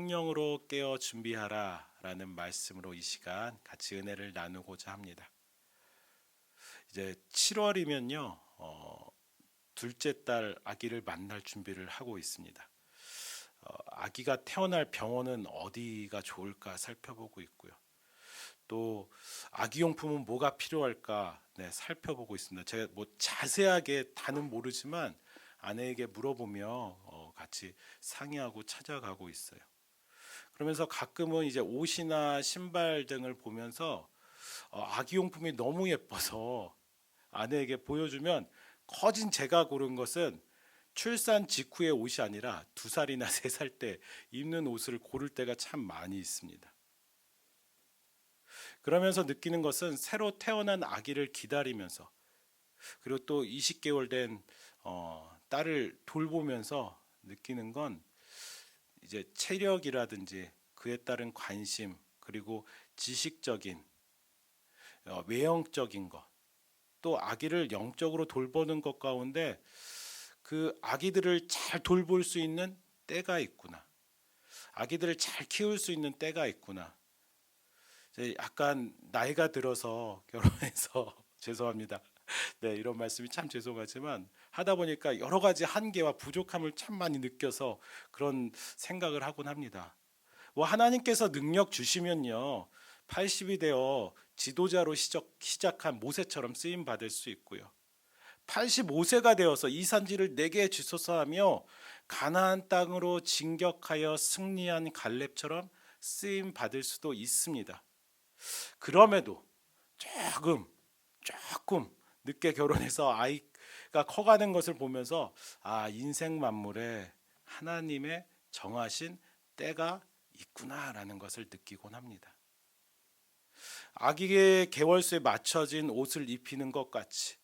성령으로 깨어 준비하라라는 말씀으로 이 시간 같이 은혜를 나누고자 합니다. 이제 7월이면요, 둘째 딸 아기를 만날 준비를 하고 있습니다. 아기가 태어날 병원은 어디가 좋을까 살펴보고 있고요. 또 아기용품은 뭐가 필요할까 살펴보고 있습니다. 제가 뭐 자세하게 다는 모르지만 아내에게 물어보며 같이 상의하고 찾아가고 있어요. 그러면서 가끔은 이제 옷이나 신발 등을 보면서 아기용품이 너무 예뻐서 아내에게 보여주면 커진 제가 고른 것은 출산 직후의 옷이 아니라 2살이나 3살 때 입는 옷을 고를 때가 참 많이 있습니다. 그러면서 느끼는 것은 새로 태어난 아기를 기다리면서 그리고 또 20개월 된 딸을 돌보면서 느끼는 건 이제 체력이라든지 그에 따른 관심 그리고 지식적인 외형적인 것 또 아기를 영적으로 돌보는 것 가운데 그 아기들을 잘 돌볼 수 있는 때가 있구나. 아기들을 잘 키울 수 있는 때가 있구나. 약간 나이가 들어서 결혼해서 죄송합니다. 네, 이런 말씀이 참 죄송하지만 하다 보니까 여러 가지 한계와 부족함을 참 많이 느껴서 그런 생각을 하곤 합니다. 뭐 하나님께서 능력 주시면요 80이 되어 지도자로 시작한 모세처럼 쓰임 받을 수 있고요 85세가 되어서 이 산지를 내게 주소서 하며 가나안 땅으로 진격하여 승리한 갈렙처럼 쓰임 받을 수도 있습니다. 그럼에도 조금 늦게 결혼해서 아이가 커가는 것을 보면서 인생 만물에 하나님의 정하신 때가 있구나라는 것을 느끼곤 합니다. 아기의 개월수에 맞춰진 옷을 입히는 것 같이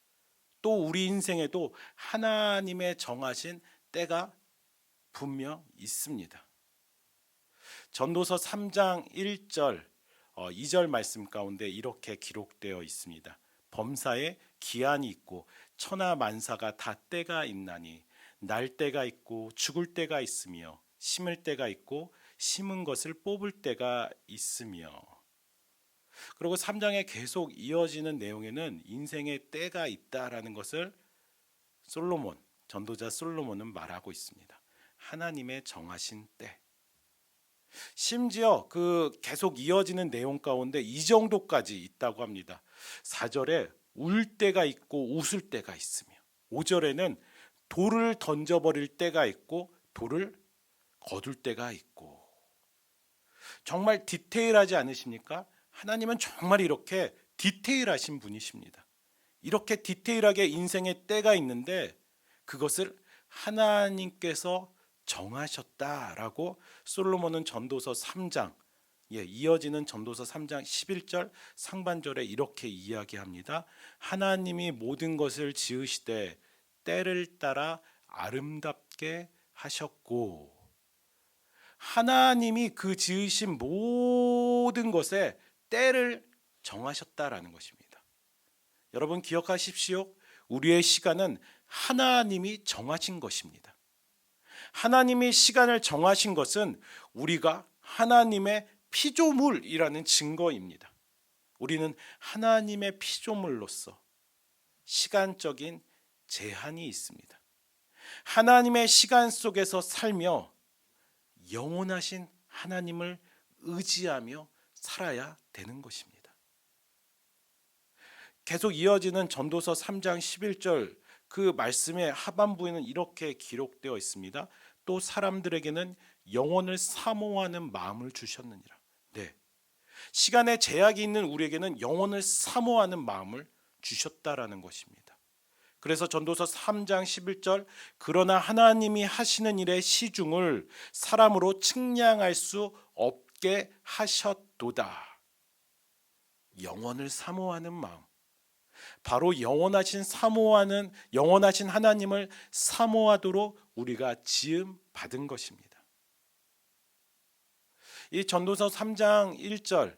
또 우리 인생에도 하나님의 정하신 때가 분명 있습니다. 전도서 3장 1절 2절 말씀 가운데 이렇게 기록되어 있습니다. 범사에 기한이 있고 천하 만사가 다 때가 있나니 날 때가 있고 죽을 때가 있으며 심을 때가 있고 심은 것을 뽑을 때가 있으며 그리고 3장에 계속 이어지는 내용에는 인생의 때가 있다라는 것을 전도자 솔로몬은 말하고 있습니다. 하나님의 정하신 때. 심지어 그 계속 이어지는 내용 가운데 이 정도까지 있다고 합니다. 4절에 울 때가 있고 웃을 때가 있으며 5절에는 돌을 던져버릴 때가 있고 돌을 거둘 때가 있고 정말 디테일하지 않으십니까? 하나님은 정말 이렇게 디테일하신 분이십니다. 이렇게 디테일하게 인생의 때가 있는데 그것을 하나님께서 정하셨다라고 솔로몬은 전도서 3장 이어지는 전도서 3장 11절 상반절에 이렇게 이야기합니다. 하나님이 모든 것을 지으시되 때를 따라 아름답게 하셨고 하나님이 그 지으신 모든 것에 때를 정하셨다라는 것입니다. 여러분 기억하십시오. 우리의 시간은 하나님이 정하신 것입니다. 하나님이 시간을 정하신 것은 우리가 하나님의 피조물이라는 증거입니다. 우리는 하나님의 피조물로서 시간적인 제한이 있습니다. 하나님의 시간 속에서 살며 영원하신 하나님을 의지하며 살아야 되는 것입니다. 계속 이어지는 전도서 3장 11절 그 말씀의 하반부에는 이렇게 기록되어 있습니다. 또 사람들에게는 영혼을 사모하는 마음을 주셨느니라. 네, 시간에 제약이 있는 우리에게는 영혼을 사모하는 마음을 주셨다라는 것입니다. 그래서 전도서 3장 11절 그러나 하나님이 하시는 일의 시중을 사람으로 측량할 수 없게 하셨도다. 영혼을 사모하는 마음 바로 영원하신 하나님을 사모하도록 우리가 지음 받은 것입니다. 이 전도서 3장 1절에서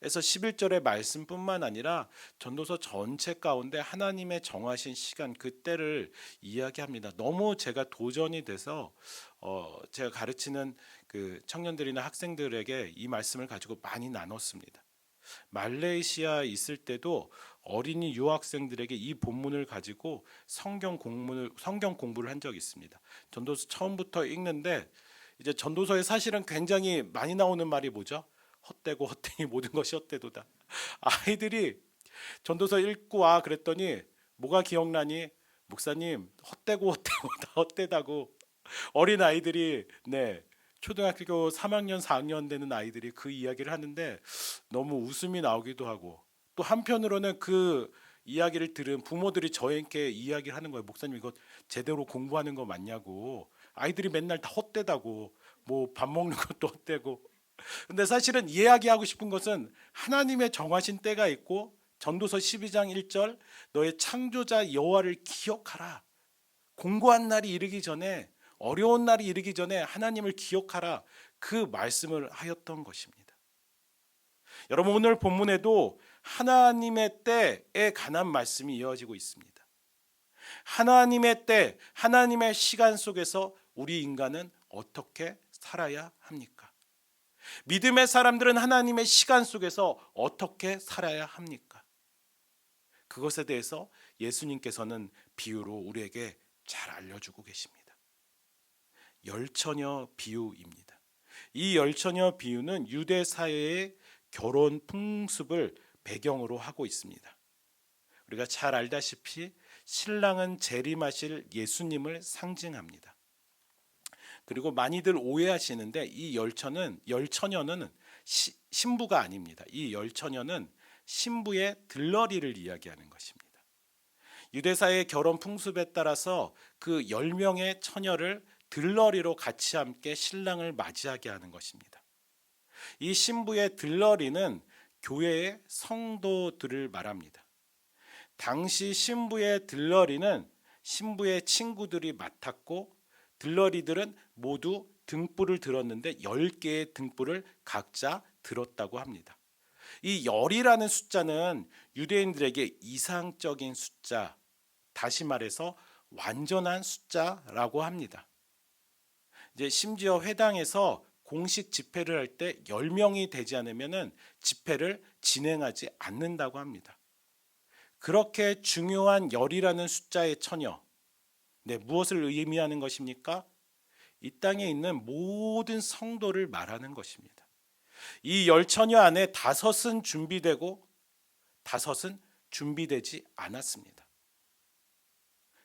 11절의 말씀뿐만 아니라 전도서 전체 가운데 하나님의 정하신 시간 그때를 이야기합니다. 너무 제가 도전이 돼서 제가 가르치는 그 청년들이나 학생들에게 이 말씀을 가지고 많이 나눴습니다. 말레이시아에 있을 때도 어린이 유학생들에게 이 본문을 가지고 성경 공부를 한 적이 있습니다. 전도서 처음부터 읽는데 이제 전도서에 사실은 굉장히 많이 나오는 말이 뭐죠? 헛되고 헛되니 모든 것이 헛되도다. 아이들이 전도서 읽고 그랬더니 뭐가 기억나니? 목사님 헛되고 헛되고 다 헛되다고. 어린 아이들이 초등학교 3학년 4학년 되는 아이들이 그 이야기를 하는데 너무 웃음이 나오기도 하고, 또 한편으로는 그 이야기를 들은 부모들이 저에게 이야기를 하는 거예요. 목사님 이거 제대로 공부하는 거 맞냐고. 아이들이 맨날 다 헛되다고. 뭐 밥 먹는 것도 헛되고. 근데 사실은 이야기하고 싶은 것은 하나님의 정하신 때가 있고, 전도서 12장 1절 너의 창조자 여호와를 기억하라. 공고한 날이 이르기 전에, 어려운 날이 이르기 전에 하나님을 기억하라. 그 말씀을 하였던 것입니다. 여러분, 오늘 본문에도 하나님의 때에 관한 말씀이 이어지고 있습니다. 하나님의 때, 하나님의 시간 속에서 우리 인간은 어떻게 살아야 합니까? 믿음의 사람들은 하나님의 시간 속에서 어떻게 살아야 합니까? 그것에 대해서 예수님께서는 비유로 우리에게 잘 알려주고 계십니다. 열처녀 비유입니다. 이 열처녀 비유는 유대 사회의 결혼 풍습을 배경으로 하고 있습니다. 우리가 잘 알다시피 신랑은 재림하실 예수님을 상징합니다. 그리고 많이들 오해하시는데 이 열처녀는 신부가 아닙니다. 이 열처녀는 신부의 들러리를 이야기하는 것입니다. 유대사의 결혼 풍습에 따라서 그 10명의 처녀를 들러리로 같이 함께 신랑을 맞이하게 하는 것입니다. 이 신부의 들러리는 교회의 성도들을 말합니다. 당시 신부의 들러리는 신부의 친구들이 맡았고, 들러리들은 모두 등불을 들었는데 10개의 등불을 각자 들었다고 합니다. 이 열이라는 숫자는 유대인들에게 이상적인 숫자, 다시 말해서 완전한 숫자라고 합니다. 이제 심지어 회당에서 공식 집회를 할 때 10명이 되지 않으면 집회를 진행하지 않는다고 합니다. 그렇게 중요한 열이라는 숫자의 처녀, 무엇을 의미하는 것입니까? 이 땅에 있는 모든 성도를 말하는 것입니다. 이 열처녀 안에 5은 준비되고 5은 준비되지 않았습니다.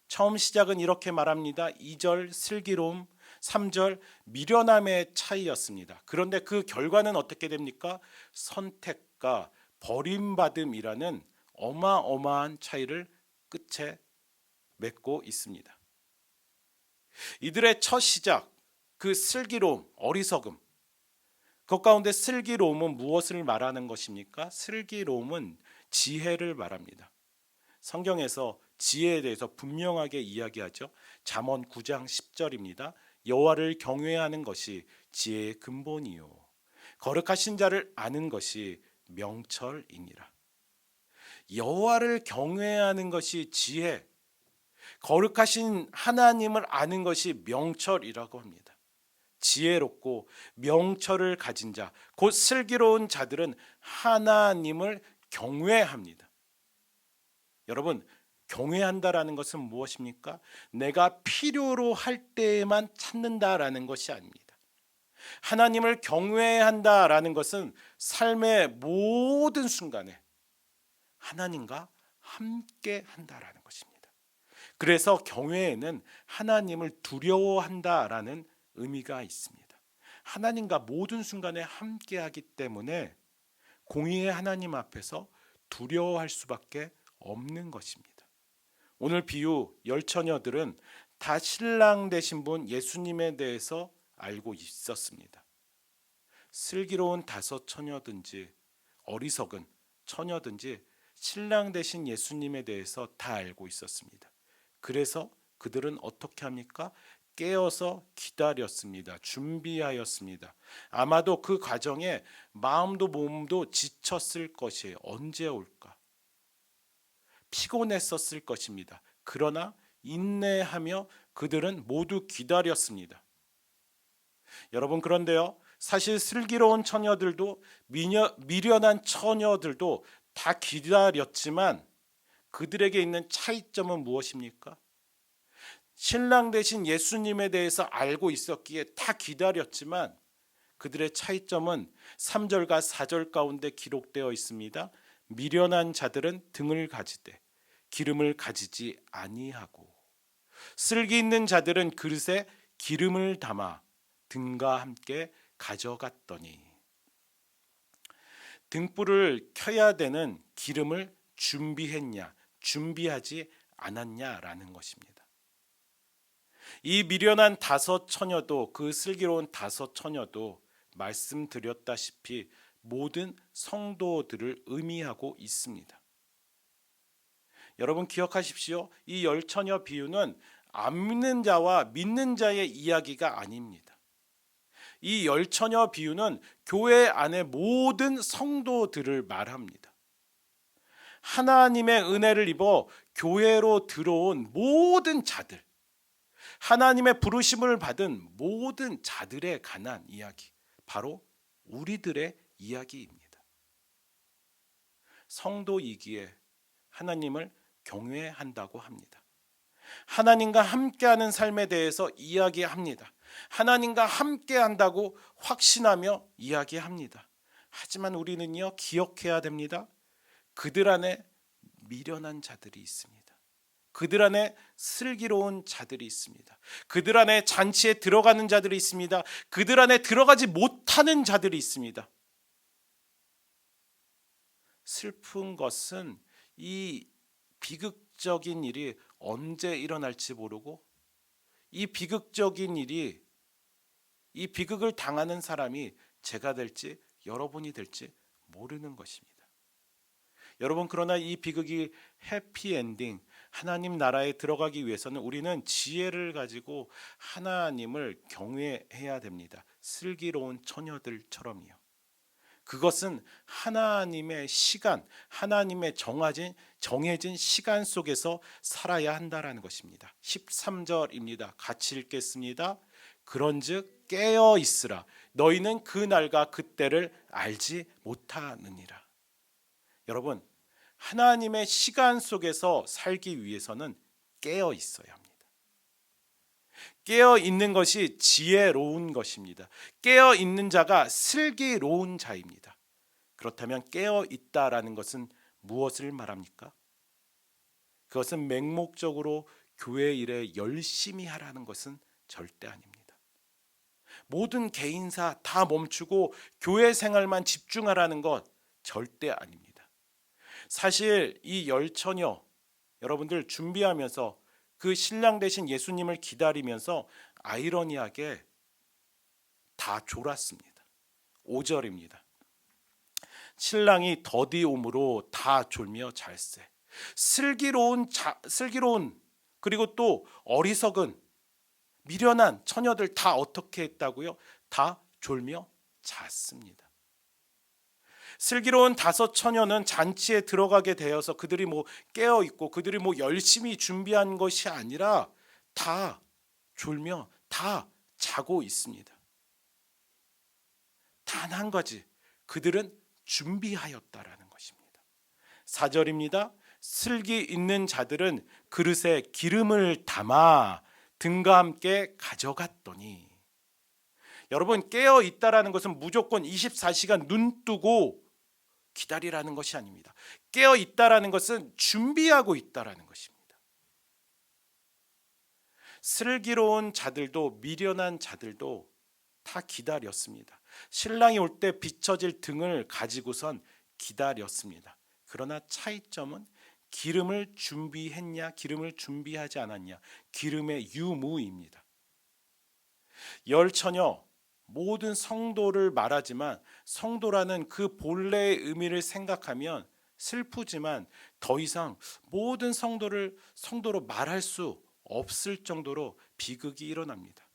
처음 시작은 이렇게 말합니다. 2절 슬기로움, 3절 미련함의 차이였습니다. 그런데 그 결과는 어떻게 됩니까? 선택과 버림받음이라는 어마어마한 차이를 끝에 맺고 있습니다. 이들의 첫 시작, 그 슬기로움, 어리석음, 그 가운데 슬기로움은 무엇을 말하는 것입니까? 슬기로움은 지혜를 말합니다. 성경에서 지혜에 대해서 분명하게 이야기하죠. 잠언 9장 10절입니다. 여호와를 경외하는 것이 지혜의 근본이요, 거룩하신 자를 아는 것이 명철이니라. 여호와를 경외하는 것이 지혜, 거룩하신 하나님을 아는 것이 명철이라고 합니다. 지혜롭고 명철을 가진 자, 곧 슬기로운 자들은 하나님을 경외합니다. 여러분, 경외한다라는 것은 무엇입니까? 내가 필요로 할 때에만 찾는다라는 것이 아닙니다. 하나님을 경외한다라는 것은 삶의 모든 순간에 하나님과 함께 한다라는 것입니다. 그래서 경외에는 하나님을 두려워한다라는 의미가 있습니다. 하나님과 모든 순간에 함께하기 때문에 공의의 하나님 앞에서 두려워할 수밖에 없는 것입니다. 오늘 비유 열처녀들은 다 신랑 되신 분 예수님에 대해서 알고 있었습니다. 슬기로운 5 처녀든지 어리석은 처녀든지 신랑 되신 예수님에 대해서 다 알고 있었습니다. 그래서 그들은 어떻게 합니까? 깨어서 기다렸습니다. 준비하였습니다. 아마도 그 과정에 마음도 몸도 지쳤을 것이에요. 언제 올까? 피곤했었을 것입니다. 그러나 인내하며 그들은 모두 기다렸습니다. 여러분, 그런데요, 사실 슬기로운 처녀들도 미련한 처녀들도 다 기다렸지만 그들에게 있는 차이점은 무엇입니까? 신랑 되신 예수님에 대해서 알고 있었기에 다 기다렸지만 그들의 차이점은 3절과 4절 가운데 기록되어 있습니다. 미련한 자들은 등을 가지되 기름을 가지지 아니하고, 슬기 있는 자들은 그릇에 기름을 담아 등과 함께 가져갔더니, 등불을 켜야 되는 기름을 준비했냐, 준비하지 않았냐라는 것입니다. 이 미련한 다섯 처녀도, 그 슬기로운 다섯 처녀도 말씀드렸다시피 모든 성도들을 의미하고 있습니다. 여러분, 기억하십시오. 이 열 처녀 비유는 안 믿는 자와 믿는 자의 이야기가 아닙니다. 이 열 처녀 비유는 교회 안의 모든 성도들을 말합니다. 하나님의 은혜를 입어 교회로 들어온 모든 자들, 하나님의 부르심을 받은 모든 자들에 관한 이야기, 바로 우리들의 이야기입니다. 성도이기에 하나님을 경외한다고 합니다. 하나님과 함께하는 삶에 대해서 이야기합니다. 하나님과 함께한다고 확신하며 이야기합니다. 하지만 우리는요, 기억해야 됩니다. 그들 안에 미련한 자들이 있습니다. 그들 안에 슬기로운 자들이 있습니다. 그들 안에 잔치에 들어가는 자들이 있습니다. 그들 안에 들어가지 못하는 자들이 있습니다. 슬픈 것은 이 비극적인 일이 언제 일어날지 모르고, 이 비극적인 일이, 이 비극을 당하는 사람이 제가 될지 여러분이 될지 모르는 것입니다. 여러분, 그러나 이 비극이 해피엔딩, 하나님 나라에 들어가기 위해서는 우리는 지혜를 가지고 하나님을 경외해야 됩니다. 슬기로운 처녀들처럼요. 그것은 하나님의 시간, 하나님의 정해진 시간 속에서 살아야 한다라는 것입니다. 13절입니다. 같이 읽겠습니다. 그런즉 깨어 있으라. 너희는 그 날과 그때를 알지 못하느니라. 여러분, 하나님의 시간 속에서 살기 위해서는 깨어 있어야 합니다. 깨어 있는 것이 지혜로운 것입니다. 깨어 있는 자가 슬기로운 자입니다. 그렇다면 깨어 있다라는 것은 무엇을 말합니까? 그것은 맹목적으로 교회 일에 열심히 하라는 것은 절대 아닙니다. 모든 개인사 다 멈추고 교회 생활만 집중하라는 것 절대 아닙니다. 사실 이 열 처녀, 여러분들 준비하면서 그 신랑 되신 예수님을 기다리면서 아이러니하게 다 졸았습니다. 5절입니다. 신랑이 더디 오므로 다 졸며 잘세. 슬기로운 그리고 또 어리석은 미련한 처녀들 다 어떻게 했다고요? 다 졸며 잤습니다. 슬기로운 다섯 처녀는 잔치에 들어가게 되어서 그들이 깨어 있고 그들이 열심히 준비한 것이 아니라 다 졸며 다 자고 있습니다. 단 한 가지, 그들은 준비하였다라는 것입니다. 4절입니다. 슬기 있는 자들은 그릇에 기름을 담아 등과 함께 가져갔더니, 여러분, 깨어 있다라는 것은 무조건 24시간 눈 뜨고 기다리라는 것이 아닙니다. 깨어 있다라는 것은 준비하고 있다라는 것입니다. 슬기로운 자들도 미련한 자들도 다 기다렸습니다. 신랑이 올 때 비춰질 등을 가지고선 기다렸습니다. 그러나 차이점은 기름을 준비했냐, 기름을 준비하지 않았냐, 기름의 유무입니다. 열 처녀, 모든 성도를 말하지만 성도라는 그 본래의 의미를 생각하면 슬프지만 더 이상 모든 성도로 말할 수 없을 정도로 비극이 일어납니다.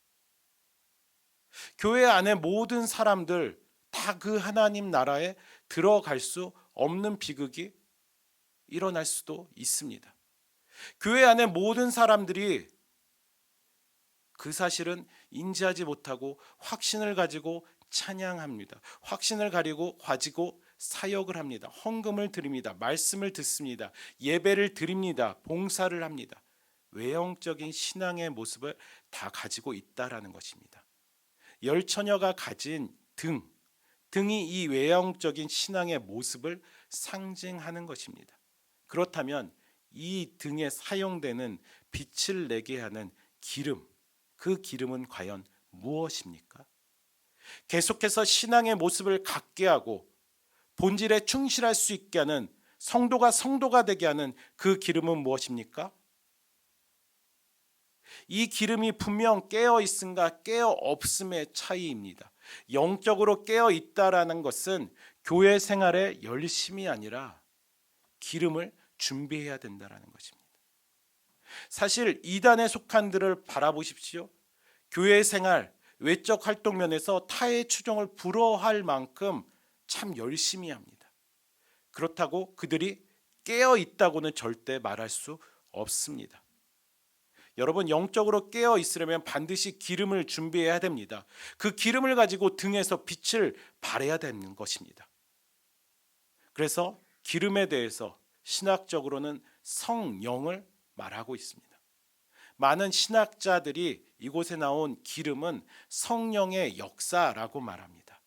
교회 안에 모든 사람들 다 그 하나님 나라에 들어갈 수 없는 비극이 일어날 수도 있습니다. 교회 안에 모든 사람들이 그 사실은 인지하지 못하고 확신을 가지고 찬양합니다. 확신을 가지고 사역을 합니다. 헌금을 드립니다. 말씀을 듣습니다. 예배를 드립니다. 봉사를 합니다. 외형적인 신앙의 모습을 다 가지고 있다라는 것입니다. 열 처녀가 가진 등이 이 외형적인 신앙의 모습을 상징하는 것입니다. 그렇다면 이 등에 사용되는 빛을 내게 하는 기름, 그 기름은 과연 무엇입니까? 계속해서 신앙의 모습을 갖게 하고 본질에 충실할 수 있게 하는 성도가 되게 하는 그 기름은 무엇입니까? 이 기름이 분명 깨어 있음과 깨어 없음의 차이입니다. 영적으로 깨어 있다라는 것은 교회 생활에 열심이 아니라 기름을 준비해야 된다라는 것입니다. 사실 이단에 속한들을 바라보십시오. 교회 생활, 외적 활동 면에서 타의 추종을 부러워할 만큼 참 열심히 합니다. 그렇다고 그들이 깨어 있다고는 절대 말할 수 없습니다. 여러분, 영적으로 깨어 있으려면 반드시 기름을 준비해야 됩니다. 그 기름을 가지고 등에서 빛을 발해야 되는 것입니다. 그래서 기름에 대해서 신학적으로는 성령을 말하고 있습니다. 많은 신학자들이 이곳에 나온 기름은 성령의 역사라고 말합니다.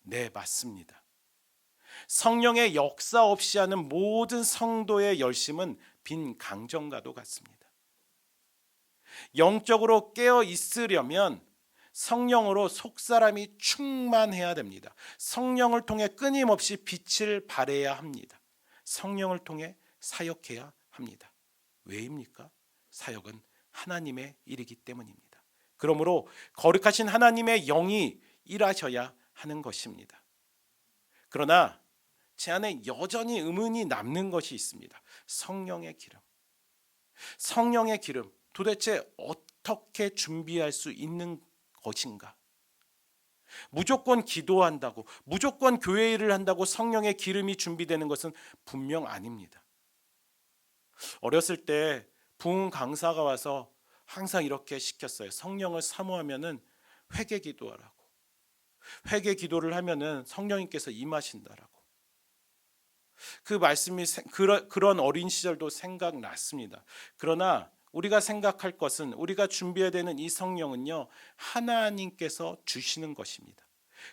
네, 맞습니다. 성령의 역사 없이 하는 모든 성도의 열심은 빈 강정과도 같습니다. 영적으로 깨어 있으려면 성령으로 속사람이 충만해야 됩니다. 성령을 통해 끊임없이 빛을 발해야 합니다. 성령을 통해 사역해야 합니다. 왜입니까? 사역은 하나님의 일이기 때문입니다. 그러므로 거룩하신 하나님의 영이 일하셔야 하는 것입니다. 그러나 제 안에 여전히 의문이 남는 것이 있습니다. 성령의 기름. 성령의 기름, 도대체 어떻게 준비할 수 있는 것인가? 무조건 기도한다고, 무조건 교회 일을 한다고 성령의 기름이 준비되는 것은 분명 아닙니다. 어렸을 때 부흥 강사가 와서 항상 이렇게 시켰어요. 성령을 사모하면은 회개 기도하라고. 회개 기도를 하면은 성령님께서 임하신다라고. 그 말씀이 그런 어린 시절도 생각났습니다. 그러나 우리가 생각할 것은, 우리가 준비해야 되는 이 성령은요, 하나님께서 주시는 것입니다.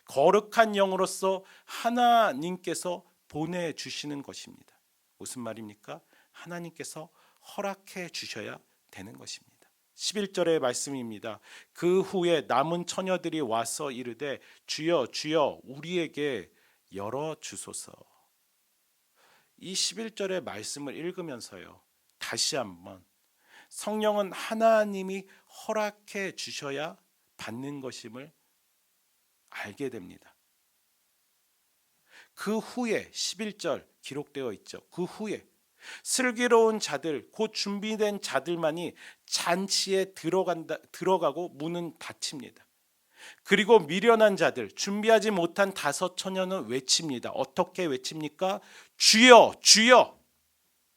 거룩한 영으로서 하나님께서 보내주시는 것입니다. 무슨 말입니까? 하나님께서 허락해 주셔야 되는 것입니다. 11절의 말씀입니다. 그 후에 남은 처녀들이 와서 이르되 주여 주여 우리에게 열어주소서. 이 11절의 말씀을 읽으면서요, 다시 한번 성령은 하나님이 허락해 주셔야 받는 것임을 알게 됩니다. 그 후에 11절 기록되어 있죠. 그 후에 슬기로운 자들, 곧 준비된 자들만이 잔치에 들어가고 문은 닫힙니다. 그리고 미련한 자들, 준비하지 못한 다섯 처녀는 외칩니다. 어떻게 외칩니까? 주여, 주여,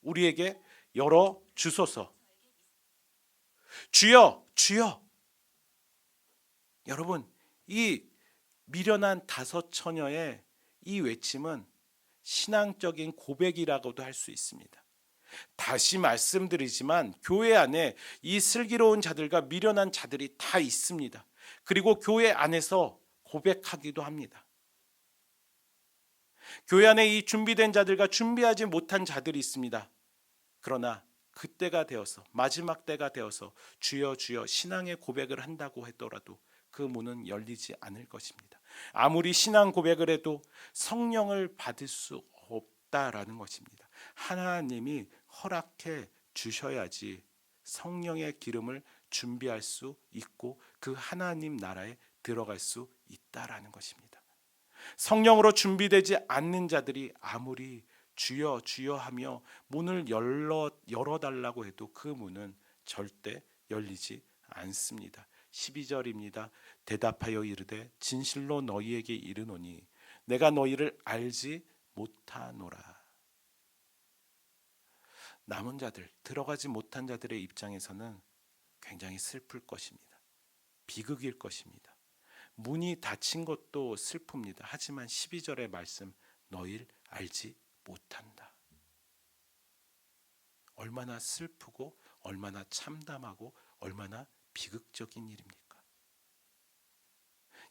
우리에게 열어 주소서. 주여, 주여. 여러분, 이 미련한 다섯 처녀의 이 외침은 신앙적인 고백이라고도 할 수 있습니다. 다시 말씀드리지만 교회 안에 이 슬기로운 자들과 미련한 자들이 다 있습니다. 그리고 교회 안에서 고백하기도 합니다. 교회 안에 이 준비된 자들과 준비하지 못한 자들이 있습니다. 그러나 그때가 되어서, 마지막 때가 되어서 주여 주여 신앙의 고백을 한다고 하더라도 그 문은 열리지 않을 것입니다. 아무리 신앙 고백을 해도 성령을 받을 수 없다라는 것입니다. 하나님이 허락해 주셔야지 성령의 기름을 준비할 수 있고 그 하나님 나라에 들어갈 수 있다라는 것입니다. 성령으로 준비되지 않는 자들이 아무리 주여 주여 하며 문을 열어달라고 해도 그 문은 절대 열리지 않습니다. 12절입니다. 대답하여 이르되 진실로 너희에게 이르노니 내가 너희를 알지 못하노라. 남은 자들, 들어가지 못한 자들의 입장에서는 굉장히 슬플 것입니다. 비극일 것입니다. 문이 닫힌 것도 슬픕니다. 하지만 12절의 말씀, 너희를 알지 못한다. 얼마나 슬프고 얼마나 참담하고 얼마나 비극적인 일입니까?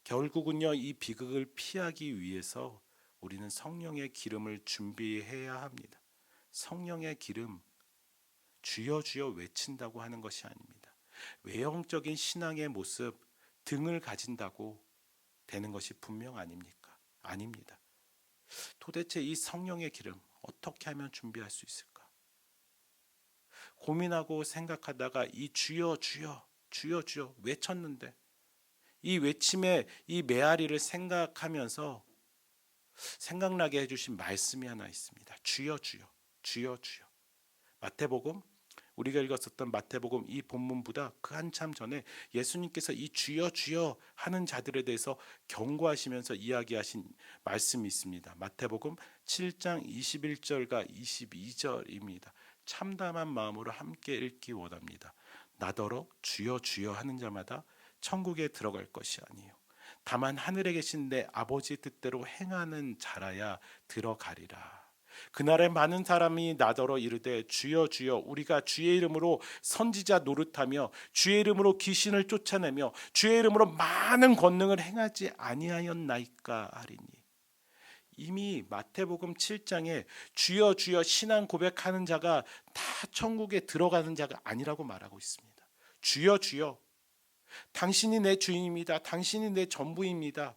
결국은요, 이 비극을 피하기 위해서 우리는 성령의 기름을 준비해야 합니다. 성령의 기름, 주여 주여 외친다고 하는 것이 아닙니다. 외형적인 신앙의 모습, 등을 가진다고 되는 것이 분명 아닙니까? 아닙니다. 도대체 이 성령의 기름 어떻게 하면 준비할 수 있을까? 고민하고 생각하다가 이 주여 주여 주여 주여 외쳤는데, 이 외침의 이 메아리를 생각하면서 생각나게 해주신 말씀이 하나 있습니다. 주여 주여 주여 주여. 마태복음, 우리가 읽었었던 마태복음 이 본문보다 그 한참 전에 예수님께서 이 주여 주여 하는 자들에 대해서 경고하시면서 이야기하신 말씀이 있습니다. 마태복음 7장 21절과 22절입니다. 참담한 마음으로 함께 읽기 원합니다. 나더러 주여 주여 하는 자마다 천국에 들어갈 것이 아니요 다만 하늘에 계신 내 아버지 뜻대로 행하는 자라야 들어가리라. 그날에 많은 사람이 나더러 이르되 주여 주여 우리가 주의 이름으로 선지자 노릇하며 주의 이름으로 귀신을 쫓아내며 주의 이름으로 많은 권능을 행하지 아니하였나이까 하리니. 이미 마태복음 7장에 주여 주여 신앙 고백하는 자가 다 천국에 들어가는 자가 아니라고 말하고 있습니다. 주여 주여 당신이 내 주인입니다. 당신이 내 전부입니다.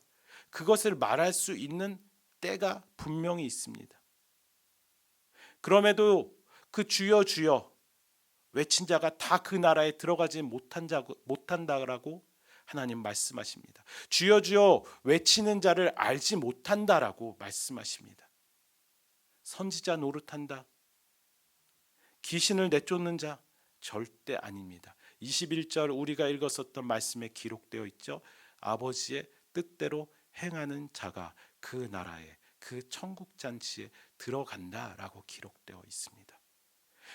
그것을 말할 수 있는 때가 분명히 있습니다. 그럼에도 그 주여 주여 외친 자가 다 그 나라에 들어가지 못한다라고 하나님 말씀하십니다. 주여 주여 외치는 자를 알지 못한다라고 말씀하십니다. 선지자 노릇한다, 귀신을 내쫓는 자 절대 아닙니다. 21절 우리가 읽었었던 말씀에 기록되어 있죠. 아버지의 뜻대로 행하는 자가 그 나라에, 그 천국 잔치에 들어간다라고 기록되어 있습니다.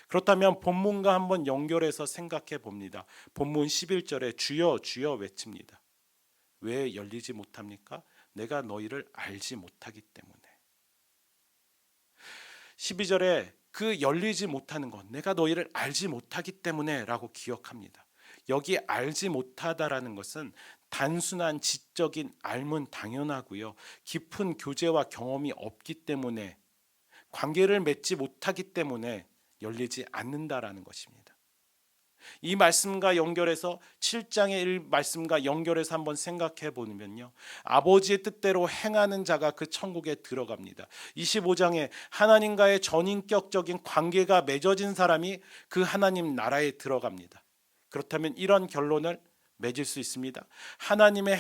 그렇다면 본문과 한번 연결해서 생각해 봅니다. 본문 11절에 주여 주여 외칩니다. 왜 열리지 못합니까? 내가 너희를 알지 못하기 때문에. 12절에 그 열리지 못하는 것, 내가 너희를 알지 못하기 때문에 라고 기억합니다. 여기 알지 못하다라는 것은 단순한 지적인 알면 당연하고요, 깊은 교제와 경험이 없기 때문에, 관계를 맺지 못하기 때문에 열리지 않는다라는 것입니다. 이 말씀과 연결해서 7장의 1 말씀과 연결해서 한번 생각해 보면요, 아버지의 뜻대로 행하는 자가 그 천국에 들어갑니다. 25장에 하나님과의 전인격적인 관계가 맺어진 사람이 그 하나님 나라에 들어갑니다. 그렇다면 이런 결론을 맺을 수 있습니다. 하나님의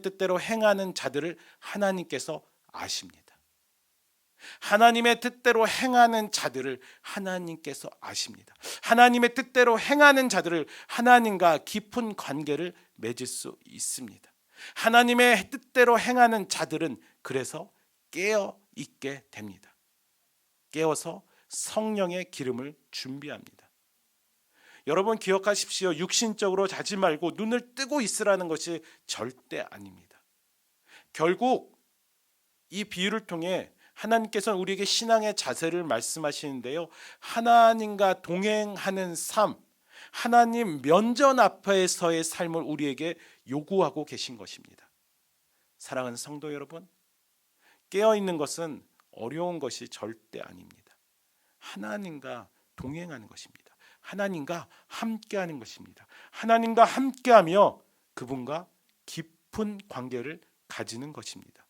뜻대로 행하는 자들을 하나님께서 아십니다. 하나님의 뜻대로 행하는 자들을 하나님께서 아십니다. 하나님의 뜻대로 행하는 자들을 하나님과 깊은 관계를 맺을 수 있습니다. 하나님의 뜻대로 행하는 자들은 그래서 깨어 있게 됩니다. 깨어서 성령의 기름을 준비합니다. 여러분 기억하십시오. 육신적으로 자지 말고 눈을 뜨고 있으라는 것이 절대 아닙니다. 결국 이 비유를 통해 하나님께서는 우리에게 신앙의 자세를 말씀하시는데요, 하나님과 동행하는 삶, 하나님 면전 앞에서의 삶을 우리에게 요구하고 계신 것입니다. 사랑하는 성도 여러분, 깨어있는 것은 어려운 것이 절대 아닙니다. 하나님과 동행하는 것입니다. 하나님과 함께하는 것입니다. 하나님과 함께하며 그분과 깊은 관계를 가지는 것입니다.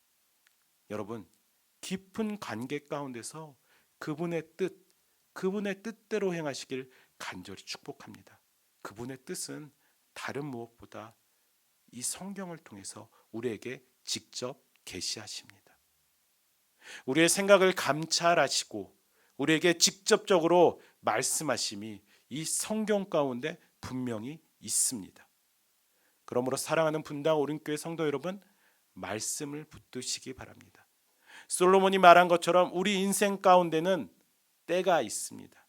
여러분, 깊은 관계 가운데서 그분의 뜻대로 행하시길 간절히 축복합니다. 그분의 뜻은 다른 무엇보다 이 성경을 통해서 우리에게 직접 계시하십니다. 우리의 생각을 감찰하시고 우리에게 직접적으로 말씀하심이 이 성경 가운데 분명히 있습니다. 그러므로 사랑하는 분당 오륜교회 성도 여러분, 말씀을 붙드시기 바랍니다. 솔로몬이 말한 것처럼 우리 인생 가운데는 때가 있습니다.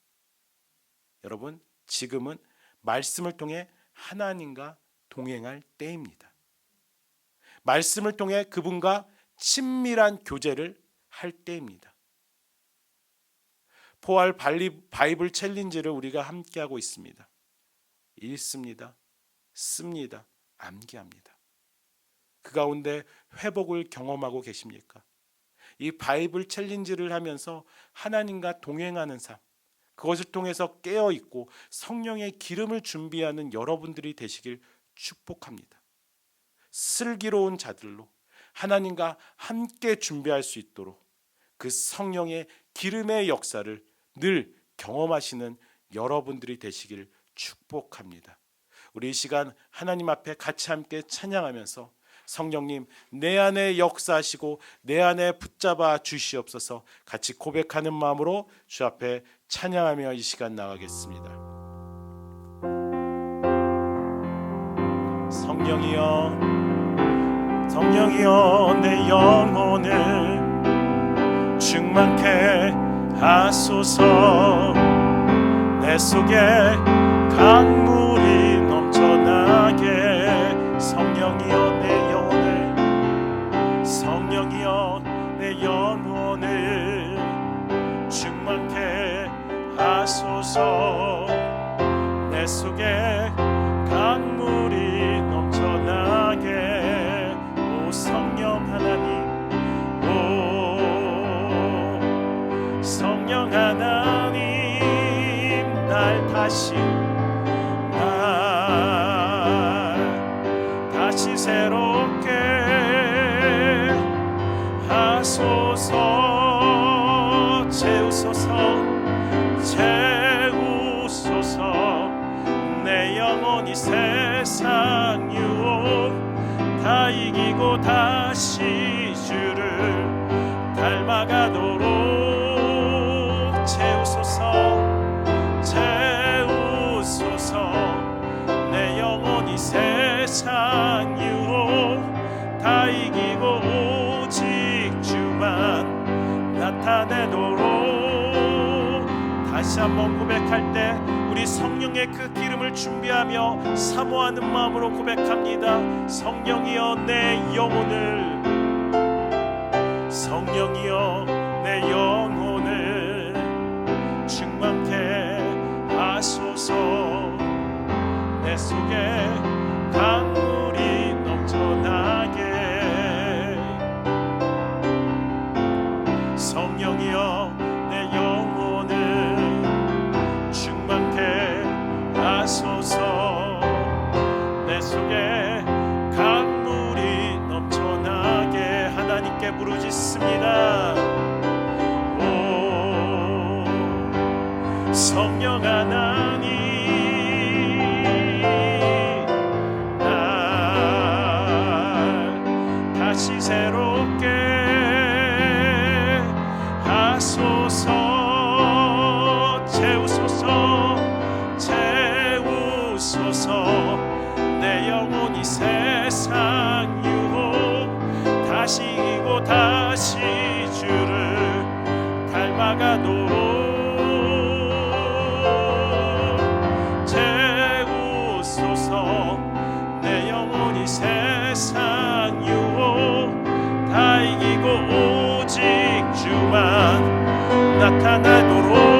여러분, 지금은 말씀을 통해 하나님과 동행할 때입니다. 말씀을 통해 그분과 친밀한 교제를 할 때입니다. 포알 바이블 챌린지를 우리가 함께하고 있습니다. 읽습니다. 씁니다. 암기합니다. 그 가운데 회복을 경험하고 계십니까? 이 바이블 챌린지를 하면서 하나님과 동행하는 삶, 그것을 통해서 깨어있고 성령의 기름을 준비하는 여러분들이 되시길 축복합니다. 슬기로운 자들로 하나님과 함께 준비할 수 있도록 그 성령의 기름의 역사를 늘 경험하시는 여러분들이 되시길 축복합니다. 우리 이 시간 하나님 앞에 같이 함께 찬양하면서 성령님 내 안에 역사하시고 내 안에 붙잡아 주시옵소서 같이 고백하는 마음으로 주 앞에 찬양하며 이 시간 나가겠습니다. 성령이여 성령이여 내 영혼을 충만케 하소서. 내 속에 강물이 넘쳐나게 성령이여 내 영혼을 성령이여 내 영혼을 충만케 하소서. 내 속에 강물이 넘쳐나게 오 성령 하나님 오 성령 하나님 날 다시 새롭게 하소서. 채우소서 내 영혼이 세상 유혹 다 이기고 다시 주를 닮아가도록 채우소서 내 영혼이 세상 유혹 다 이기고 오직 주만 나타내도록. 다시 한번 고백할 때 우리 성령의 그 기름을 준비하며 사모하는 마음으로 고백합니다. 성령이여 내 영혼을 성령이여 내 영혼을 충만케 하소서. 내 속에 강물이 넘쳐나게 성령이여 내 영혼을 충만케 하소서. 내 속에 강물이 넘쳐나게 하나님께 부르짖습니다. 오 성령 하나님 날 다시 새롭게 하소서. 채우소서 내 영혼이 세상 유혹 다시 이고 다시 주를 닮아가도록 채우소서. 내 영혼이 세상 유혹 다 이기고 오직 주만 나타나도록.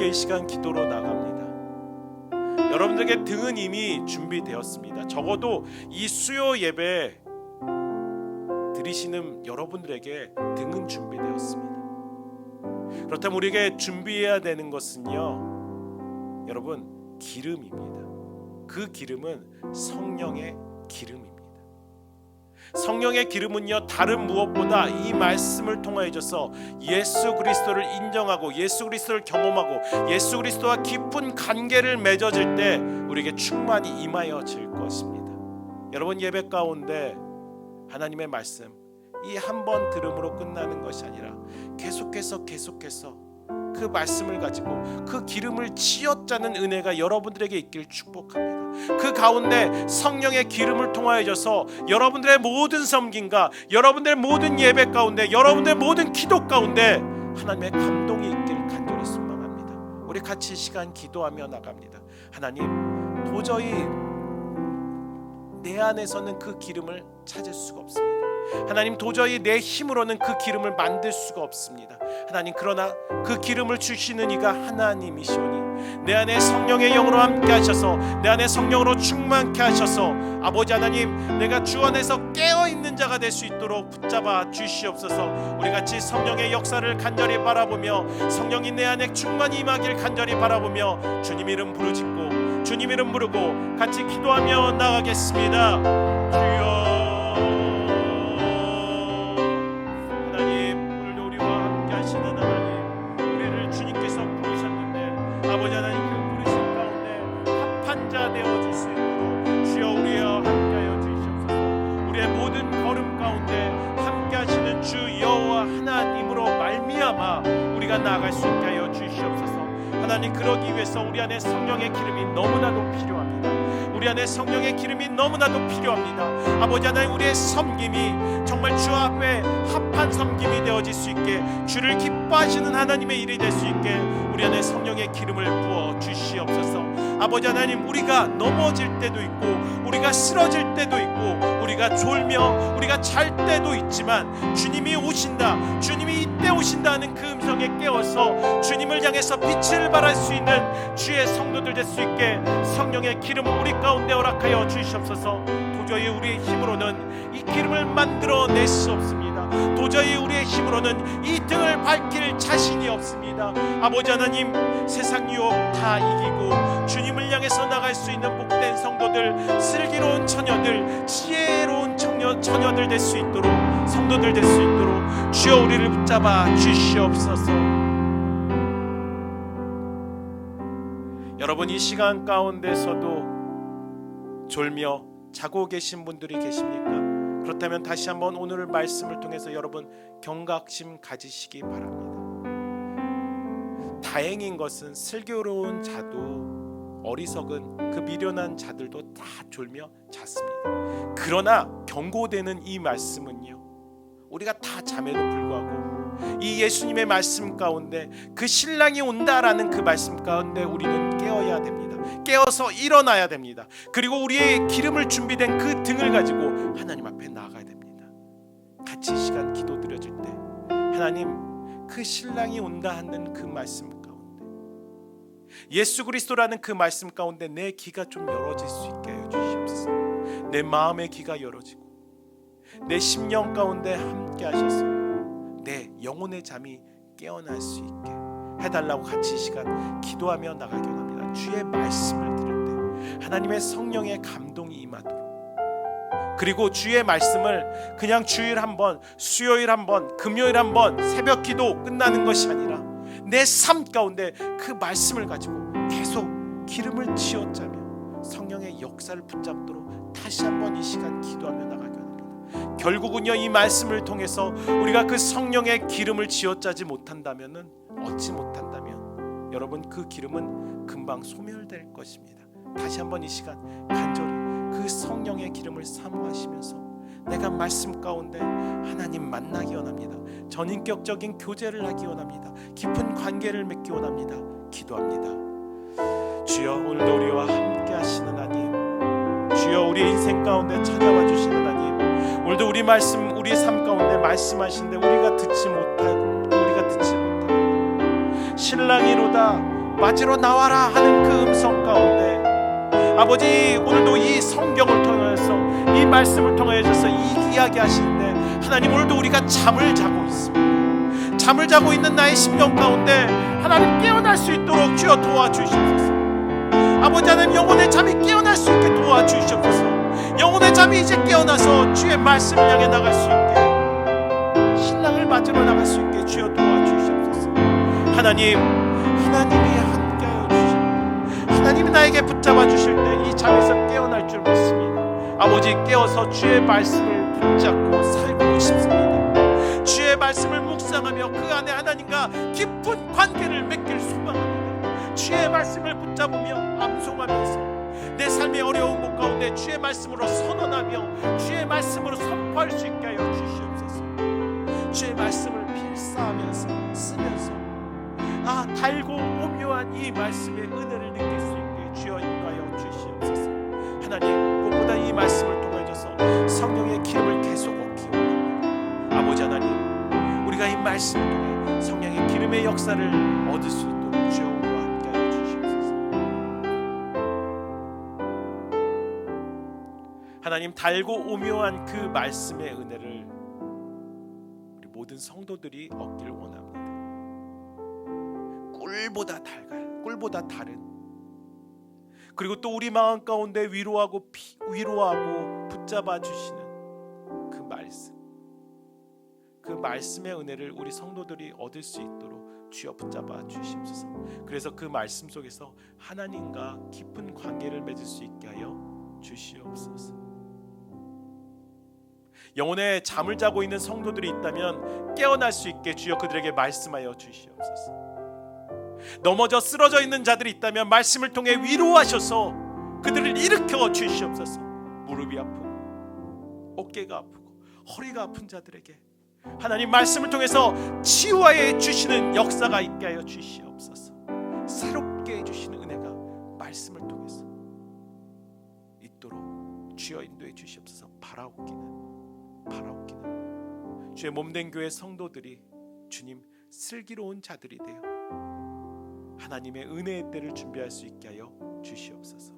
이 시간 기도로 나갑니다. 여러분들에게 등은 이미 준비되었습니다. 적어도 이 수요 예배 드리시는 여러분들에게 등은 준비되었습니다. 그렇다면 우리에게 준비해야 되는 것은요, 여러분 기름입니다. 그 기름은 성령의 기름입니다. 성령의 기름은요 다른 무엇보다 이 말씀을 통하여져서 예수 그리스도를 인정하고 예수 그리스도를 경험하고 예수 그리스도와 깊은 관계를 맺어질 때 우리에게 충만히 임하여질 것입니다. 여러분 예배 가운데 하나님의 말씀 이 한 번 들음으로 끝나는 것이 아니라 계속해서 그 말씀을 가지고 그 기름을 쥐어짜는 은혜가 여러분들에게 있길 축복합니다. 그 가운데 성령의 기름을 통하여져서 여러분들의 모든 섬김과 여러분들의 모든 예배 가운데 여러분들의 모든 기도 가운데 하나님의 감동이 있길 간절히 소망합니다. 우리 같이 시간 기도하며 나갑니다. 하나님, 도저히 내 안에서는 그 기름을 찾을 수가 없습니다. 하나님, 도저히 내 힘으로는 그 기름을 만들 수가 없습니다. 하나님, 그러나 그 기름을 주시는 이가 하나님이시오니 내 안에 성령의 영으로 함께 하셔서 내 안에 성령으로 충만케 하셔서 아버지 하나님, 내가 주 안에서 깨어있는 자가 될 수 있도록 붙잡아 주시옵소서. 우리 같이 성령의 역사를 간절히 바라보며 성령이 내 안에 충만히 임하길 간절히 바라보며 주님 이름 부르짖고 주님 이름 부르고 같이 기도하며 나가겠습니다. 주여, 아버지 하나님, 그 부르심 가운데 합한 자 되어줄 수 있도록 주여 우리와 함께하여 주시옵소서. 우리의 모든 걸음 가운데 함께하시는 주 여호와 하나님으로 말미암아 우리가 나아갈 수 있게 하여 주시옵소서. 하나님, 그러기 위해서 우리 안에 성령의 기름이 너무나도 필요합니다. 우리 안에 성령의 기름이 너무나도 필요합니다. 아버지 하나님, 우리의 섬김이 정말 주 앞에 합한 섬김이 되어질 수 있게, 주를 기뻐하시는 하나님의 일이 될 수 있게 우리 안에 성령의 기름을 부어 주시옵소서. 아버지 하나님, 우리가 넘어질 때도 있고 우리가 쓰러질 때도 있고 우리가 졸며 우리가 잘 때도 있지만 주님이 오신다, 주님이 이때 오신다 하는 그 음성에 깨어서 주님을 향해서 빛을 발할 수 있는 주의 성도들 될 수 있게 성령의 기름을 우리 가운데 허락하여 주시옵소서. 도저히 우리의 힘으로는 이 기름을 만들어낼 수 없습니다. 도저히 우리의 힘으로는 이 등을 밝힐 자신이 없습니다. 아버지 하나님, 세상 유혹 다 이기고 주님을 향해서 나갈 수 있는 복된 성도들, 슬기로운 처녀들, 지혜로운 처녀들 될 수 있도록, 성도들 될 수 있도록 주여 우리를 붙잡아 주시옵소서. 여러분, 이 시간 가운데서도 졸며 자고 계신 분들이 계십니까? 그렇다면 다시 한번 오늘 말씀을 통해서 여러분 경각심 가지시기 바랍니다. 다행인 것은 슬기로운 자도 어리석은 그 미련한 자들도 다 졸며 잤습니다. 그러나 경고되는 이 말씀은요, 우리가 다 잠에도 불구하고 이 예수님의 말씀 가운데 그 신랑이 온다라는 그 말씀 가운데 우리는 깨어야 됩니다. 깨어서 일어나야 됩니다. 그리고 우리의 기름을 준비된 그 등을 가지고 하나님 앞에 나아가야 됩니다. 같이 시간 기도 드려질 때 하나님, 그 신랑이 온다 하는 그 말씀 가운데, 예수 그리스도라는 그 말씀 가운데 내 귀가 좀 열어질 수 있게 해 주시옵소서. 내 마음의 귀가 열어지고 내 심령 가운데 함께 하셔서 내 영혼의 잠이 깨어날 수 있게 해달라고 같이 시간 기도하며 나가기 원합니다. 주의 말씀을 들을 때 하나님의 성령의 감동이 임하도록, 그리고 주의 말씀을 그냥 주일 한번, 수요일 한번, 금요일 한번 새벽 기도 끝나는 것이 아니라 내 삶 가운데 그 말씀을 가지고 계속 기름을 쥐어짜며 성령의 역사를 붙잡도록 다시 한번 이 시간 기도하며 나가기 원합니다. 결국은요, 이 말씀을 통해서 우리가 그 성령의 기름을 쥐어짜지 못한다면은, 얻지 못한다면 여러분 그 기름은 금방 소멸될 것입니다. 다시 한번 이 시간 간절히 그 성령의 기름을 사모하시면서 내가 말씀 가운데 하나님 만나기 원합니다. 전인격적인 교제를 하기 원합니다. 깊은 관계를 맺기 원합니다. 기도합니다. 주여, 오늘도 우리와 함께 하시는 하나님, 주여 우리의 인생 가운데 찾아와 주시는 하나님, 오늘도 우리 말씀, 우리의 삶 가운데 말씀하시는데 우리가 듣지 못하고 신랑이로다 맞으러 나와라 하는 그 음성 가운데 아버지, 오늘도 이 성경을 통해서 이 말씀을 통해서 이 이야기 하시는데 하나님, 오늘도 우리가 잠을 자고 있습니다. 잠을 자고 있는 나의 심령 가운데 하나님 깨어날 수 있도록 주여 도와주시옵소서. 아버지 하나님, 영혼의 잠이 깨어날 수 있게 도와주시옵소서. 영혼의 잠이 이제 깨어나서 주의 말씀을 향해 나갈 수 있게, 신랑을 맞으러 나갈 수 있게 주여 도와주시옵소서. 하나님, 하나님이 함께하여 주시옵소서. 하나님이 나에게 붙잡아 주실 때 이 잠에서 깨어날 줄 믿습니다. 아버지, 깨어서 주의 말씀을 붙잡고 살고 싶습니다. 주의 말씀을 묵상하며 그 안에 하나님과 깊은 관계를 맺길 소망합니다. 주의 말씀을 붙잡으며 암송하면서 내 삶의 어려운 곳 가운데 주의 말씀으로 선언하며 주의 말씀으로 선포할 수 있게 하여 주시옵소서. 주의 말씀을 필사하면서 쓰면서 달고 오묘한 이 말씀의 은혜를 느낄 수 있게 주여 인도하여 주시옵소서. 하나님, 무엇보다 이 말씀을 통하여서 성령의 기름을 계속 얻기 원합니다. 아버지 하나님, 우리가 이 말씀을 통해 성령의 기름의 역사를 얻을 수 있도록 주여 우리와 함께하여 주시옵소서. 하나님, 달고 오묘한 그 말씀의 은혜를 우리 모든 성도들이 얻기를 원합니다. 꿀보다 달가요. 꿀보다 다른, 그리고 또 우리 마음 가운데 위로하고 붙잡아 주시는 그 말씀, 그 말씀의 은혜를 우리 성도들이 얻을 수 있도록 주여 붙잡아 주시옵소서. 그래서 그 말씀 속에서 하나님과 깊은 관계를 맺을 수 있게 하여 주시옵소서. 영혼에 잠을 자고 있는 성도들이 있다면 깨어날 수 있게 주여 그들에게 말씀하여 주시옵소서. 넘어져 쓰러져 있는 자들이 있다면 말씀을 통해 위로하셔서 그들을 일으켜 주시옵소서. 무릎이 아프고 어깨가 아프고 허리가 아픈 자들에게 하나님 말씀을 통해서 치유하여 주시는 역사가 있게 하여 주시옵소서. 새롭게 해주시는 은혜가 말씀을 통해서 있도록 주여 인도해 주시옵소서. 바라옵기는 주의 몸된 교회 성도들이 주님 슬기로운 자들이 되어 하나님의 은혜의 때를 준비할 수 있게 하여 주시옵소서.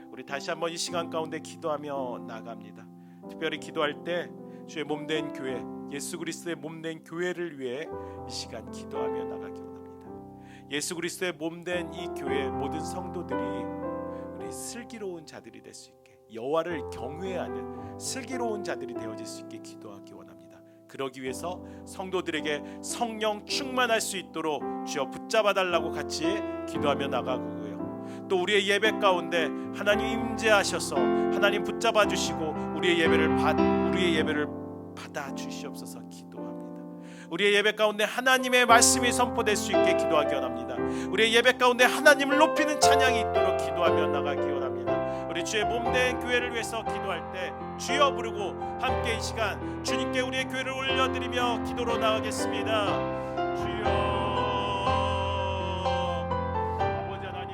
우리 다시 한번 이 시간 가운데 기도하며 나갑니다. 특별히 기도할 때 주의 몸된 교회, 예수 그리스도의 몸된 교회를 위해 이 시간 기도하며 나가기 원합니다. 예수 그리스도의 몸된 이 교회 모든 성도들이 우리 슬기로운 자들이 될 수 있게, 여호와를 경외하는 슬기로운 자들이 되어질 수 있게 기도하기 원합니다. 그러기 위해서 성도들에게 성령 충만할 수 있도록 주여 붙잡아 달라고 같이 기도하며 나가고요. 또 우리의 예배 가운데 하나님 임재하셔서 하나님 붙잡아 주시고 우리의 예배를 받아 주시옵소서 기도합니다. 우리의 예배 가운데 하나님의 말씀이 선포될 수 있게 기도하기 원합니다. 우리의 예배 가운데 하나님을 높이는 찬양이 있도록 기도하며 나가기 원합니다. 우리 주의 몸된 교회를 위해서 기도할 때 주여 부르고 함께 이 시간 주님께 우리의 교회를 올려드리며 기도로 나가겠습니다. 주여, 아버지 하나님,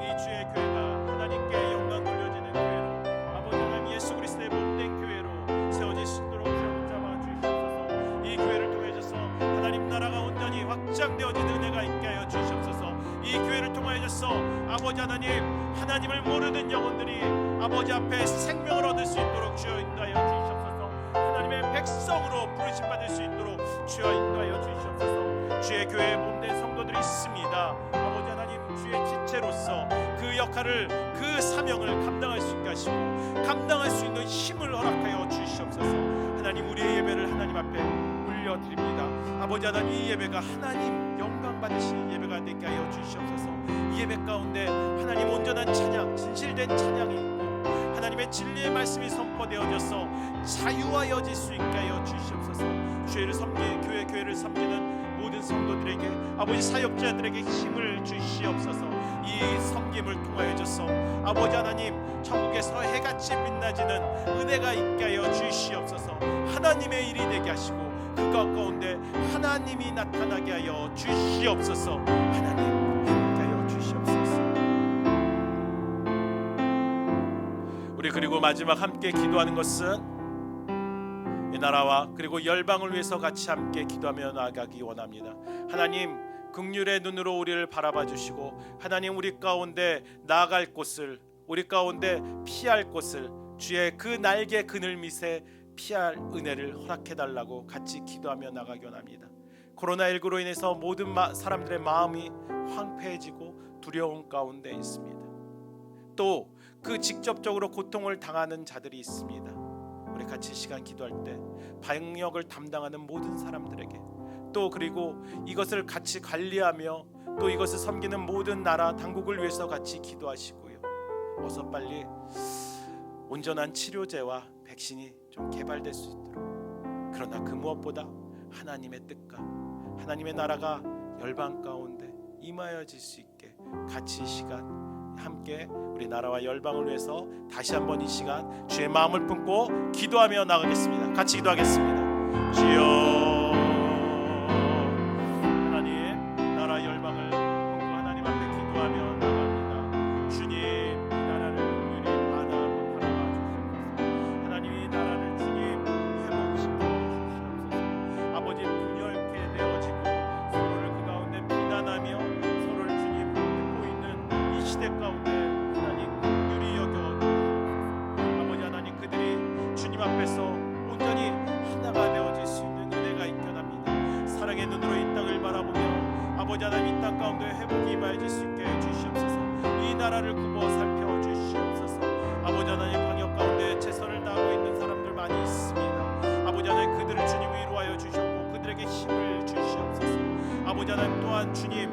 이 주의 교회가 하나님께 영광 돌려지는 교회로, 아버지 하나님 예수 그리스도의 몸된 교회로 세워질 수 있도록 붙잡아 주시옵소서. 이 교회를 통해서 하나님 나라가 온전히 확장되어지는 은혜가 있게 하여 주시옵소서. 이 교회를 통하여서 아버지 하나님, 하나님을 모르는 영혼들이 아버지 앞에 생명을 얻을 수 있도록 주여 인도하여 주시옵소서. 하나님의 백성으로 부르심 받을 수 있도록 주여 인도하여 주시옵소서. 주의 교회에 몸된 성도들이 있습니다. 아버지 하나님, 주의 지체로서 그 역할을, 그 사명을 감당할 수 있게 하시고 감당할 수 있는 힘을 허락하여 주시옵소서. 하나님, 우리의 예배를 하나님 앞에 올려드립니다. 아버지 하나님, 이 예배가 하나님 영광 받으시는 예배가 되게 하여 주시옵소서. 이 예배 가운데 하나님 온전한 찬양, 진실된 찬양이 있고 하나님의 진리의 말씀이 선포되어져서 자유하여질 수 있게 하여 주시옵소서. 교회를 섬기는 모든 성도들에게, 아버지 사역자들에게 힘을 주시옵소서. 이 섬김을 통하여져서 아버지 하나님, 천국에서 해같이 빛나지는 은혜가 있게 하여 주시옵소서. 하나님의 일이 되게 하시고 그 가운데 하나님이 나타나게 하여 주시옵소서. 하나님 함께하여 주시옵소서. 우리 그리고 마지막 함께 기도하는 것은 이 나라와 그리고 열방을 위해서 같이 함께 기도하며 나아가기 원합니다. 하나님, 긍휼의 눈으로 우리를 바라봐 주시고 하나님, 우리 가운데 나아갈 곳을, 우리 가운데 피할 곳을 주의 그 날개 그늘 밑에 피할 은혜를 허락해달라고 같이 기도하며 나가기 원합니다. 코로나19로 인해서 모든 사람들의 마음이 황폐해지고 두려움 가운데 있습니다. 또 그 직접적으로 고통을 당하는 자들이 있습니다. 우리 같이 시간 기도할 때 방역을 담당하는 모든 사람들에게, 또 그리고 이것을 같이 관리하며 또 이것을 섬기는 모든 나라 당국을 위해서 같이 기도하시고요. 어서 빨리 온전한 치료제와 백신이 좀 개발될 수 있도록, 그러나 그 무엇보다 하나님의 뜻과 하나님의 나라가 열방 가운데 임하여질 수 있게 같이 이 시간 함께 우리 나라와 열방을 위해서 다시 한번 이 시간 주의 마음을 품고 기도하며 나가겠습니다. 같이 기도하겠습니다. 주여, 하나님, 나라를 굽어 살펴주시옵소서. 아버지 하나님, 방역 가운데 최선을 다하고 있는 사람들 많이 있습니다. 아버지 하나님, 그들을 주님 위로하여 주셨고 그들에게 힘을 주시옵소서. 아버지 하나님, 또한 주님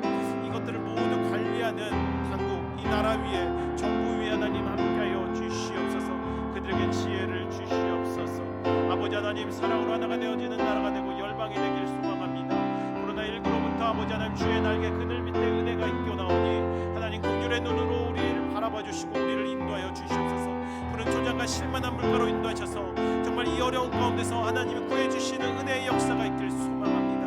이것들을 모두 관리하는 당국, 이 나라 위에, 정부 위에 하나님 함께하여 주시옵소서. 그들에게 지혜를 주시옵소서. 아버지 하나님, 사랑으로 하나가 되어지는 나라가 되고 열방이 되길 소망합니다. 코로나19로부터 아버지 하나님, 주의 날개 그늘 밑에 은혜가 있겨나오니 하나님 긍휼의 눈으로 우리를 바라봐 주시고 우리를 인도하여 주시옵소서. 푸른 초장과 실만한 물가로 인도하셔서 정말 이 어려운 가운데서 하나님이 구해 주시는 은혜의 역사가 있길 소망합니다.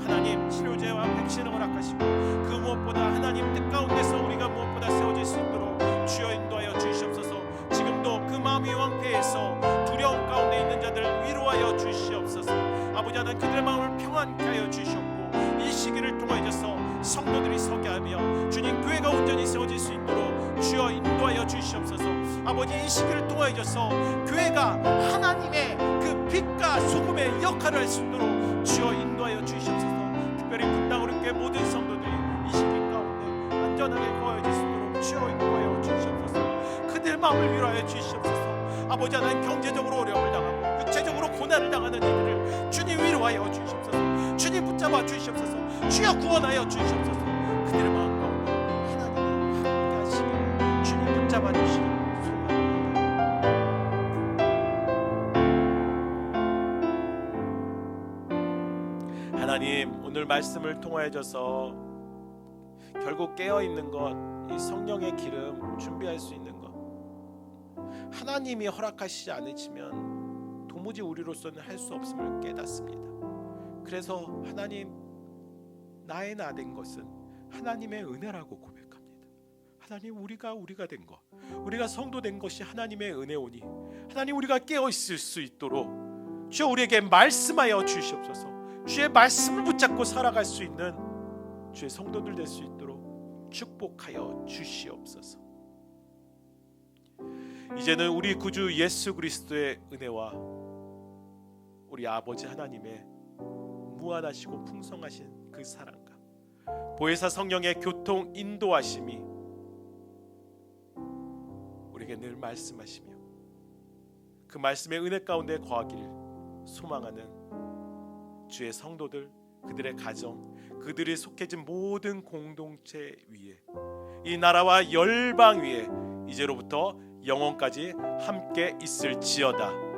하나님, 치료제와 백신을 허락하시고 그 무엇보다 하나님 뜻 가운데서 우리가 무엇보다 세워질 수 있도록 주여 인도하여 주시옵소서. 지금도 그 마음이 황폐해서 두려움 가운데 있는 자들 위로하여 주시옵소서. 아버지 하나님, 그들의 마음을 평안케 하여 주시옵고 이 시기를 통하여서 성도들이 서게 하며 주님 교회가 온전히 세워질 수 있도록 주여 인도하여 주시옵소서. 아버지, 이 시기를 통하여서 교회가 하나님의 그 빛과 소금의 역할을 할 수 있도록 주여 인도하여 주시옵소서. 특별히 분당으로교회 모든 성도들이 이 시기 가운데 안전하게 거해질 수 있도록 주여 인도하여 주시옵소서. 그들 마음을 위로하여 주시옵소서. 아버지 하나님, 경제적으로 어려움을 당하고 육체적으로 고난을 당하는 이들을 주님 위로하여 주시옵소서. 주님 붙잡아 주시옵소서. 주여 구원하여 주시옵소서. 그들의 마음 가운데 하나님이 함께 하시길 주님 붙잡아 주시길 소망합니다. 하나님, 오늘 말씀을 통하여서 결국 깨어있는 것, 이 성령의 기름 준비할 수 있는 것, 하나님이 허락하시지 않으시면 도무지 우리로서는 할 수 없음을 깨닫습니다. 그래서 하나님, 나의 나 된 것은 하나님의 은혜라고 고백합니다. 하나님, 우리가 된 것, 우리가 성도 된 것이 하나님의 은혜오니 하나님, 우리가 깨어있을 수 있도록 주여 우리에게 말씀하여 주시옵소서. 주의 말씀을 붙잡고 살아갈 수 있는 주의 성도들 될 수 있도록 축복하여 주시옵소서. 이제는 우리 구주 예수 그리스도의 은혜와 우리 아버지 하나님의 무한하시고 풍성하신 그 사랑과 보혜사 성령의 교통 인도하심이 우리에게 늘 말씀하시며 그 말씀의 은혜 가운데 거하기를 소망하는 주의 성도들, 그들의 가정, 그들이 속해진 모든 공동체 위에, 이 나라와 열방 위에 이제로부터 영원까지 함께 있을지어다.